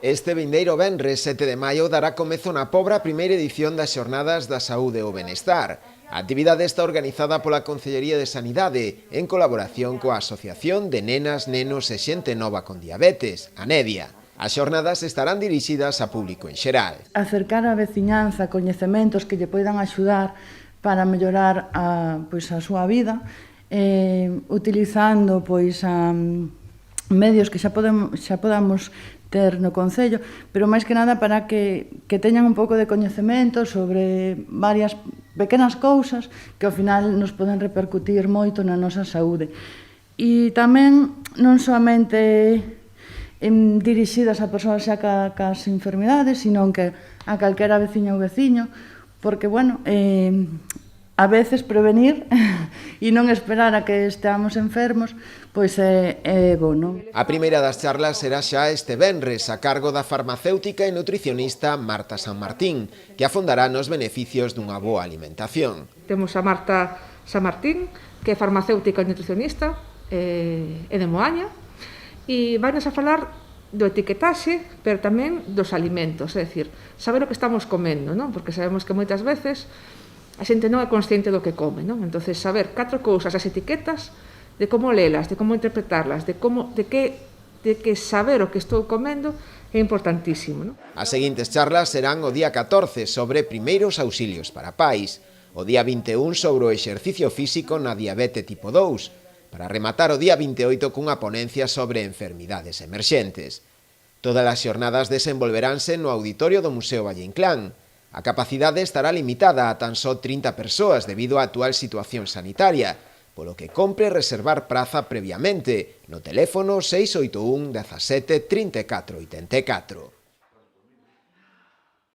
Este vindeiro venres 7 de maio dará comezo na Pobra a primeira edición das Xornadas da Saúde e o Benestar. A actividade está organizada pola Concellería de Sanidade en colaboración coa Asociación de Nenas, Nenos e Xente Nova con Diabetes, a Nedia. As xornadas estarán dirixidas a público en xeral. Acercar a veciñanza coñecementos que lle poidan axudar para mellorar a súa vida, utilizando medios que xa podamos ter no Concello, pero máis que nada para que teñan un pouco de coñecemento sobre varias pequenas cousas que ao final nos poden repercutir moito na nosa saúde. E tamén non soamente dirixidas a persoas xa cas enfermidades, sino que a calquera veciña ou veciño, porque, a veces prevenir e non esperar a que esteamos enfermos, pois é bo, non? A primeira das charlas será xa este venres a cargo da farmacéutica e nutricionista Marta San Martín, que afondará nos beneficios dunha boa alimentación. Temos a Marta San Martín, que é farmacéutica e nutricionista, é de Moaña, e vai-nos a falar do etiquetaxe, pero tamén dos alimentos, é dicir, saber o que estamos comendo, non? Porque sabemos que moitas veces a xente non é consciente do que come, non? Entón, saber 4 cousas, as etiquetas, de como lelas, de como interpretarlas, de que saber o que estou comendo é importantísimo, non? As seguintes charlas serán o día 14 sobre primeiros auxilios para pais, o día 21 sobre o exercicio físico na diabete tipo 2, para rematar o día 28 cunha ponencia sobre enfermidades emerxentes. Todas as xornadas desenvolveránse no auditorio do Museo Valle Inclán. A capacidade estará limitada a tan só 30 persoas debido á actual situación sanitaria, polo que compre reservar praza previamente no teléfono 681 17 34 84.